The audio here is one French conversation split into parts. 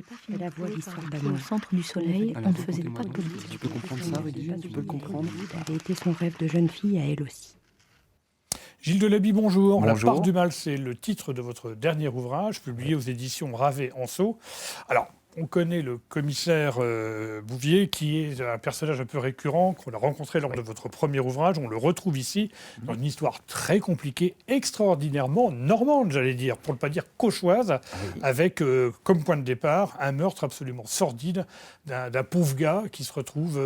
fallait pas Elle avoue l'histoire au d'amour. centre du soleil, Alors, on ne faisait racontez-moi pas de donc. politique. Tu peux comprendre ça, Rudy? Tu peux le comprendre? Ça avait été son rêve de jeune fille à elle aussi. Gilles Delaby, bonjour. La Bonjour. part du mal, c'est le titre de votre dernier ouvrage, publié aux éditions Ravet-Anceau. Alors, on connaît le commissaire Bouvier, qui est un personnage un peu récurrent, qu'on a rencontré lors de votre premier ouvrage. On le retrouve ici, dans une histoire très compliquée, extraordinairement normande, j'allais dire, pour ne pas dire cauchoise, avec comme point de départ un meurtre absolument sordide d'un pauvre gars qui se retrouve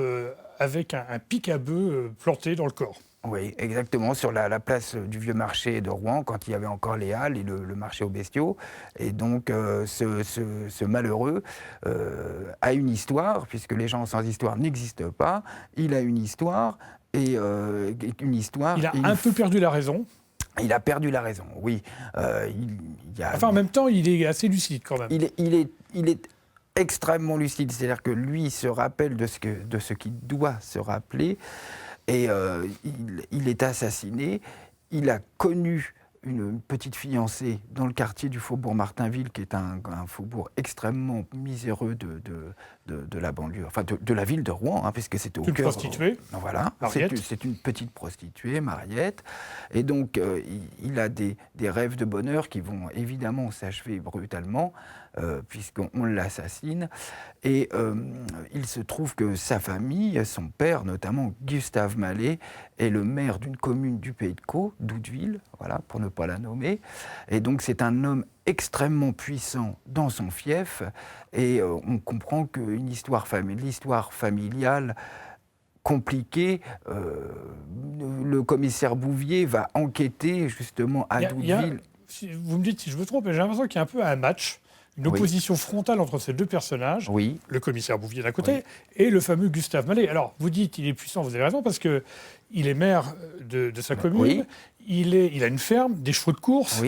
avec un pic à bœuf planté dans le corps. Oui, exactement, sur la place du vieux marché de Rouen, quand il y avait encore les halles et le marché aux bestiaux. Et donc, ce malheureux a une histoire, puisque les gens sans histoire n'existent pas. Il a une histoire, et une histoire... Il a un peu perdu la raison. Il a perdu la raison, oui. Enfin, en même temps, il est assez lucide quand même. Il est extrêmement lucide, c'est-à-dire que lui se rappelle de ce qu'il doit se rappeler. Et il est assassiné. Il a connu une petite fiancée dans le quartier du faubourg Martinville, qui est un faubourg extrêmement miséreux de la banlieue, enfin de la ville de Rouen, puisque c'est au cœur... Une prostituée. Voilà, c'est une petite prostituée, Mariette. Et donc, il a des rêves de bonheur qui vont évidemment s'achever brutalement, puisqu'on l'assassine. Et il se trouve que sa famille, son père notamment, Gustave Mallet, est le maire d'une commune du Pays de Caux, d'Oudeville, voilà, pour ne pas la nommer. Et donc c'est un homme extrêmement puissant dans son fief. Et on comprend qu'une l'histoire familiale compliquée, le commissaire Bouvier va enquêter justement à Doudeville. Vous me dites si je me trompe, mais j'ai l'impression qu'il y a un peu un match. Une opposition frontale entre ces deux personnages, le commissaire Bouvier d'un côté et le fameux Gustave Mallet. Alors, vous dites qu'il est puissant, vous avez raison, parce qu'il est maire de sa commune, il a une ferme, des chevaux de course,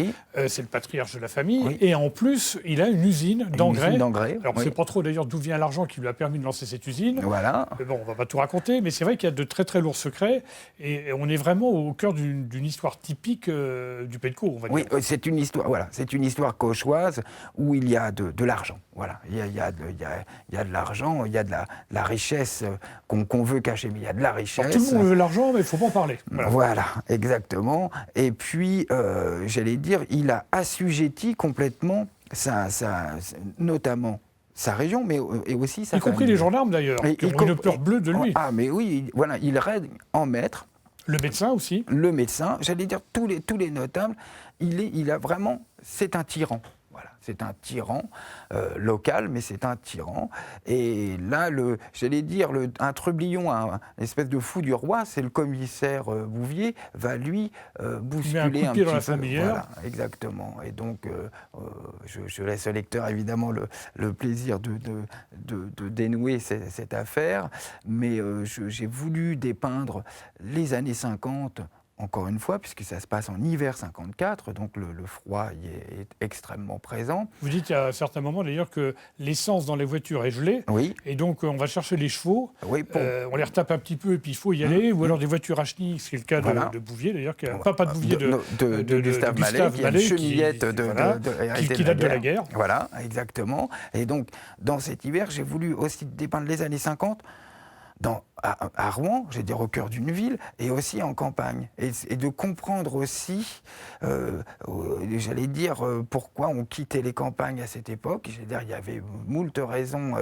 c'est le patriarche de la famille, et en plus, il a une usine d'engrais. Alors, on ne sait pas trop d'ailleurs d'où vient l'argent qui lui a permis de lancer cette usine. Voilà. Bon, on ne va pas tout raconter, mais c'est vrai qu'il y a de très très lourds secrets, et on est vraiment au cœur d'une histoire typique du Pays de Caux, on va dire. Oui, c'est une histoire cauchoise où il y a de l'argent. Voilà, il y a de l'argent, il y a de la richesse qu'on veut cacher, mais il y a de la richesse. Alors, tout le monde veut l'argent, mais il ne faut pas en parler. Voilà, exactement. Et puis, j'allais dire, il a assujetti complètement notamment sa région, mais et aussi sa famille. Y compris les gendarmes d'ailleurs, qui ont une peur bleue de lui. Ah, mais oui, voilà, il règne en maître. Le médecin aussi. Le médecin, j'allais dire tous les notables. C'est un tyran. Voilà, c'est un tyran local, mais c'est un tyran. Et là, un trublion, une espèce de fou du roi, c'est le commissaire Bouvier, va lui bousculer un petit peu. Dans la fourmilière. Voilà, exactement. Et donc, je laisse au lecteur évidemment le plaisir de dénouer cette affaire, mais j'ai voulu dépeindre les années 50. Encore une fois, puisque ça se passe en hiver 54, donc le froid y est extrêmement présent. Vous dites à certains moments d'ailleurs que l'essence dans les voitures est gelée, et donc on va chercher les chevaux, on les retape un petit peu et puis il faut y aller, ou alors des voitures à chenilles, c'est le cas de Bouvier d'ailleurs, pas de Bouvier, de Gustave Mallet, qui a une chenillette qui date de la guerre. Voilà, exactement. Et donc, dans cet hiver, j'ai voulu aussi dépeindre les années 50, à Rouen, j'ai dire au cœur d'une ville, et aussi en campagne. Et de comprendre aussi, j'allais dire, pourquoi on quittait les campagnes à cette époque. J'allais dire, il y avait moult raisons,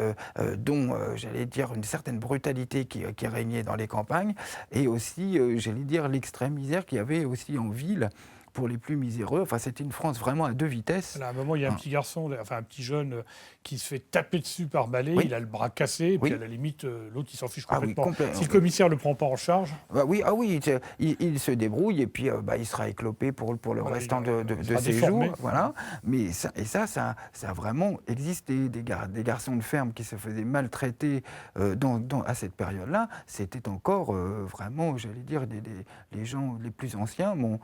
dont, j'allais dire, une certaine brutalité qui régnait dans les campagnes, et aussi, j'allais dire, l'extrême misère qu'il y avait aussi en ville, pour les plus miséreux. Enfin, c'était une France vraiment à deux vitesses. À un moment, il y a un petit garçon, un petit jeune qui se fait taper dessus par Mallet, il a le bras cassé, et puis à la limite, l'autre, il s'en fiche complètement. Si le commissaire ne le prend pas en charge... il se débrouille, et puis il sera éclopé pour le restant de ses jours. Voilà. Mais ça a vraiment existé. Des garçons de ferme qui se faisaient maltraiter à cette période-là, c'était encore vraiment, j'allais dire, les gens les plus anciens m'ont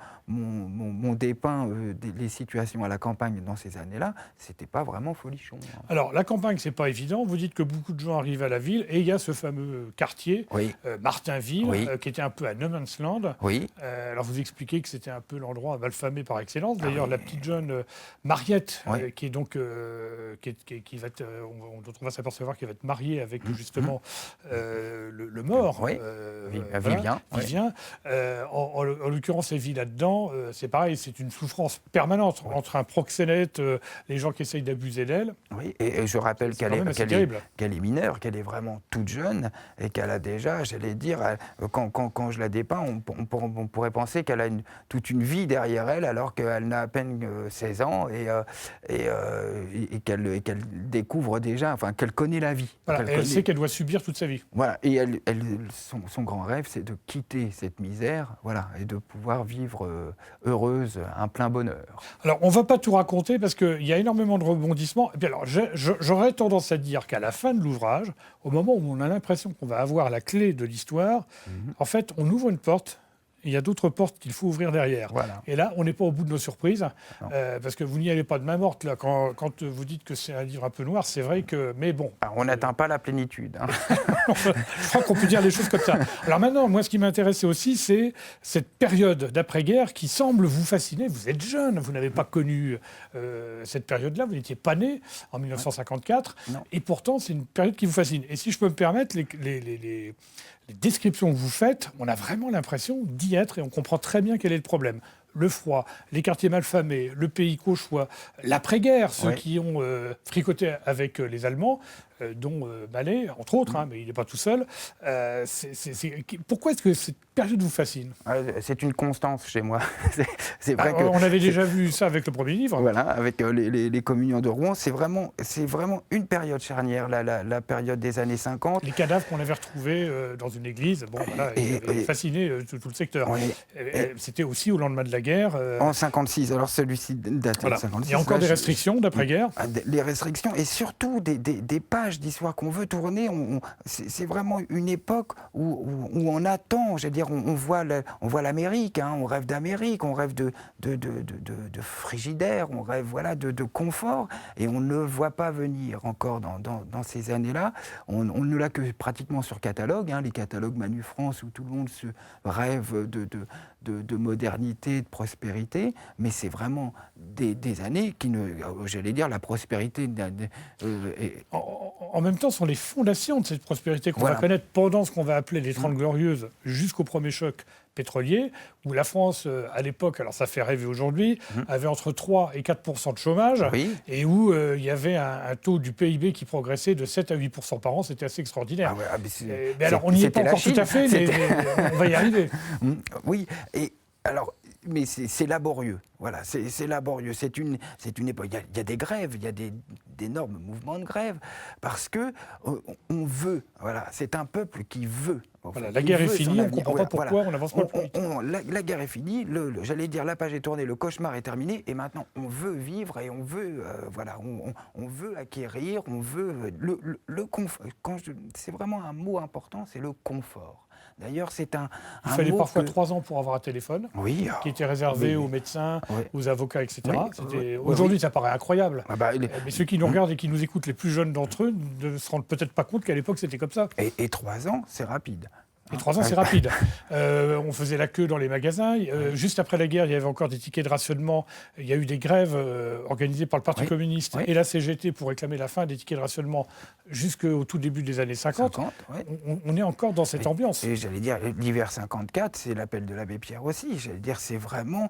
m'ont dépeint les situations à la campagne dans ces années-là, c'était pas vraiment folichon. Hein. Alors, la campagne, c'est pas évident. Vous dites que beaucoup de gens arrivent à la ville et il y a ce fameux quartier, Oui. Martinville, Oui. qui était un peu à no man's land. Oui. Alors, vous expliquez que c'était un peu l'endroit malfamé par excellence. Ah D'ailleurs, oui. la petite jeune Mariette, Oui. qui est donc, qui va être, dont on va s'apercevoir qu'elle va être mariée avec justement le mort, Oui. Vivien. Oui. Vivien. En l'occurrence, elle vit là-dedans. C'est pareil, c'est une souffrance permanente entre un proxénète, les gens qui essayent d'abuser d'elle. Oui, et je rappelle C'est quand même assez terrible. qu'elle est mineure, qu'elle est vraiment toute jeune et qu'elle a déjà, j'allais dire, quand je la dépeins, on pourrait penser qu'elle a toute une vie derrière elle alors qu'elle n'a à peine 16 ans et qu'elle découvre déjà, enfin qu'elle connaît la vie. Voilà, elle sait qu'elle doit subir toute sa vie. Voilà, et son grand rêve, c'est de quitter cette misère, voilà, et de pouvoir vivre heureuse, un plein bonheur. Alors, on ne va pas tout raconter parce qu'il y a énormément de rebondissements. Et puis alors, j'aurais tendance à dire qu'à la fin de l'ouvrage, au moment où on a l'impression qu'on va avoir la clé de l'histoire, en fait, on ouvre une porte. Il y a d'autres portes qu'il faut ouvrir derrière. Voilà. Et là, on n'est pas au bout de nos surprises, parce que vous n'y allez pas de main morte. Là, quand vous dites que c'est un livre un peu noir, c'est vrai que... Mais bon... Alors, on n'atteint pas la plénitude. Hein. Je crois qu'on peut dire les choses comme ça. Alors maintenant, moi, ce qui m'intéressait aussi, c'est cette période d'après-guerre qui semble vous fasciner. Vous êtes jeune, vous n'avez pas connu cette période-là, vous n'étiez pas né en 1954, et pourtant, c'est une période qui vous fascine. Et si je peux me permettre, les descriptions que vous faites, on a vraiment l'impression d'y être et on comprend très bien quel est le problème. Le froid, les quartiers malfamés, le pays cauchois, l'après-guerre, ceux qui ont fricoté avec les Allemands, dont Mallet, entre autres, mais il n'est pas tout seul. Pourquoi est-ce que cette période vous fascine ? C'est une constance chez moi. C'est vrai que on avait déjà vu ça avec le premier livre. Voilà, avec les communions de Rouen. C'est vraiment une période charnière, la période des années 50. Les cadavres qu'on avait retrouvés dans une église, bon, voilà, ils avaient fasciné tout le secteur. C'était aussi au lendemain de la guerre. En 56, alors celui-ci date de 56. Il y a encore des restrictions d'après-guerre. Les restrictions et surtout des pages d'histoire qu'on veut tourner. C'est vraiment une époque où on attend, je veux dire, on voit l'Amérique, hein, on rêve d'Amérique, on rêve de frigidaire, on rêve de confort, et on ne le voit pas venir encore dans ces années-là. On ne l'a que pratiquement sur catalogue, hein, les catalogues Manu France où tout le monde se rêve de modernité, de prospérité, mais c'est vraiment des années qui j'allais dire, la prospérité... En même temps, ce sont les fondations de cette prospérité qu'on va connaître pendant ce qu'on va appeler les 30 Glorieuses, jusqu'au premier choc pétrolier, où la France, à l'époque, alors ça fait rêver aujourd'hui, avait entre 3 et 4% de chômage, et où il y avait un taux du PIB qui progressait de 7 à 8% par an. C'était assez extraordinaire. Mais alors, on n'y est pas encore tout à fait, mais on va y arriver. Oui, et alors... Mais c'est laborieux, voilà, c'est laborieux. C'est une époque. Il y a des grèves, il y a d'énormes mouvements de grève, parce que on veut, voilà, c'est un peuple qui veut. Voilà, la guerre est finie, on ne comprend pas pourquoi on n'avance pas plus vite. La guerre est finie, j'allais dire la page est tournée, le cauchemar est terminé, et maintenant on veut vivre et on veut, on veut acquérir, on veut le confort. C'est vraiment un mot important, c'est le confort. D'ailleurs, c'est il fallait parfois 3 ans pour avoir un téléphone, qui était réservé aux médecins, aux avocats, etc. Aujourd'hui, ça paraît incroyable. Mais ceux qui nous regardent et qui nous écoutent, les plus jeunes d'entre eux, ne se rendent peut-être pas compte qu'à l'époque, c'était comme ça. Et 3 ans, c'est rapide. Et 3 ans, c'est rapide. On faisait la queue dans les magasins. Juste après la guerre, il y avait encore des tickets de rationnement. Il y a eu des grèves organisées par le Parti communiste et la CGT pour réclamer la fin des tickets de rationnement jusqu'au tout début des années 50. On est encore dans cette ambiance. Et j'allais dire, l'hiver 54, c'est l'appel de l'abbé Pierre aussi. J'allais dire, c'est vraiment...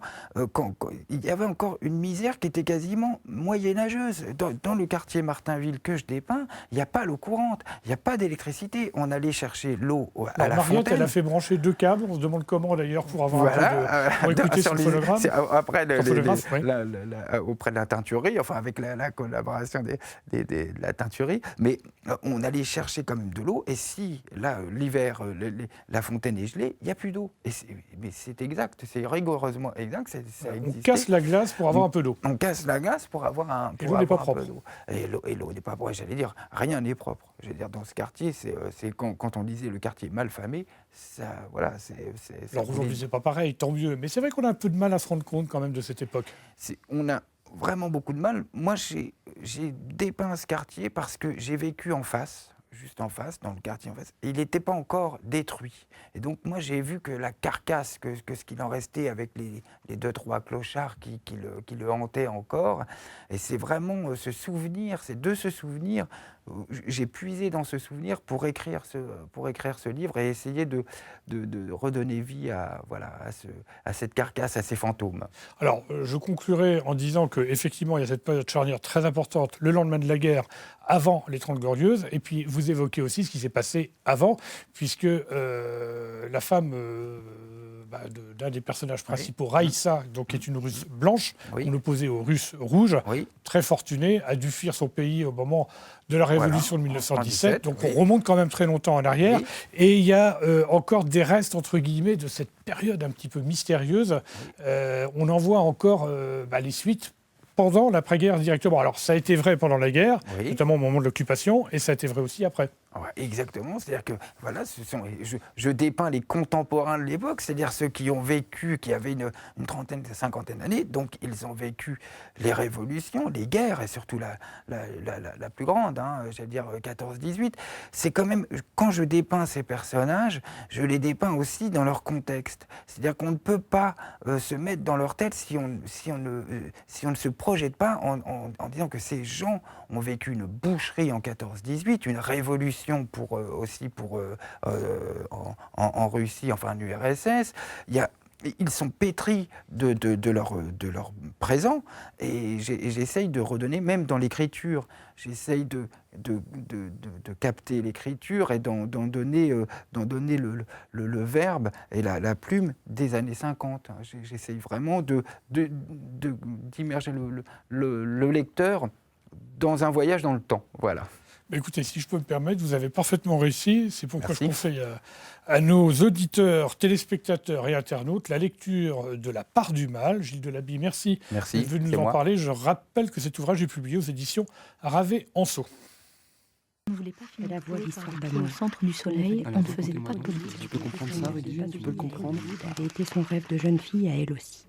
il y avait encore une misère qui était quasiment moyenâgeuse. Dans le quartier Martinville que je dépeins, il n'y a pas l'eau courante, il n'y a pas d'électricité. On allait chercher l'eau à la fontaine. Elle a fait brancher 2 câbles. On se demande comment d'ailleurs pour avoir pour écouter son phonogramme. Après, auprès de la teinturerie, enfin avec la collaboration de la teinturerie, mais on allait chercher quand même de l'eau. Et si là l'hiver la fontaine est gelée, il n'y a plus d'eau. Mais c'est exact, c'est rigoureusement exact. On casse la glace pour avoir un peu d'eau. On casse la glace pour avoir un. Et l'eau n'est pas propre. Et l'eau n'est pas propre. J'allais dire, rien n'est propre. Je veux dire, dans ce quartier, c'est quand on disait le quartier malfamé. exprimé, ça, voilà, Alors aujourd'hui, c'est pas pareil, tant mieux. Mais c'est vrai qu'on a un peu de mal à se rendre compte quand même de cette époque. On a vraiment beaucoup de mal. Moi, j'ai dépeint ce quartier parce que j'ai vécu en face, juste en face, dans le quartier en face. Et il n'était pas encore détruit. Et donc, moi, j'ai vu que la carcasse, que ce qu'il en restait avec les 2-3 clochards qui le hantaient encore. Et c'est vraiment ce souvenir, c'est de ce souvenir, j'ai puisé dans ce souvenir pour écrire ce livre et essayer de redonner vie à cette carcasse, à ces fantômes. Alors, je conclurai en disant qu'effectivement, il y a cette période charnière très importante, le lendemain de la guerre, avant les 30 Glorieuses, et puis vous évoquez aussi ce qui s'est passé avant, puisque la femme d'un des personnages principaux, Raïssa, donc, qui est une Russe blanche, en opposé aux Russes rouges, très fortunée, a dû fuir son pays au moment de la Révolution de 1917, donc on remonte quand même très longtemps en arrière, et il y a encore des restes, entre guillemets, de cette période un petit peu mystérieuse. On en voit encore les suites pendant l'après-guerre directement. Alors ça a été vrai pendant la guerre, notamment au moment de l'occupation, et ça a été vrai aussi après. Ouais, exactement, c'est-à-dire que voilà, je dépeins les contemporains de l'époque, c'est-à-dire ceux qui ont vécu, qui avaient une trentaine, cinquantaine d'années, donc ils ont vécu les révolutions, les guerres, et surtout la plus grande, j'allais dire 14-18. C'est quand même, quand je dépeins ces personnages, je les dépeins aussi dans leur contexte. C'est-à-dire qu'on ne peut pas se mettre dans leur tête si on ne se projette pas en disant que ces gens ont vécu une boucherie en 14-18, une révolution en Russie, enfin en URSS. Ils sont pétris de leur présent, et j'essaye de redonner, même dans l'écriture, j'essaye de capter l'écriture et d'en donner le verbe et la plume des années 50. J'essaye vraiment d'immerger le lecteur dans un voyage dans le temps. Voilà. Écoutez, si je peux me permettre, vous avez parfaitement réussi. C'est pourquoi je conseille à nos auditeurs, téléspectateurs et internautes la lecture de La part du mal. Gilles Delaby, merci d'être venu nous en parler. Je rappelle que cet ouvrage est publié aux éditions Ravet-Anso. On ne voulait pas faire la voix d'histoire d'amour. Au centre du soleil, on ne faisait pas de politique. Tu peux comprendre ça, Rudy? Tu peux le comprendre? Ça avait été son rêve de jeune fille à elle aussi.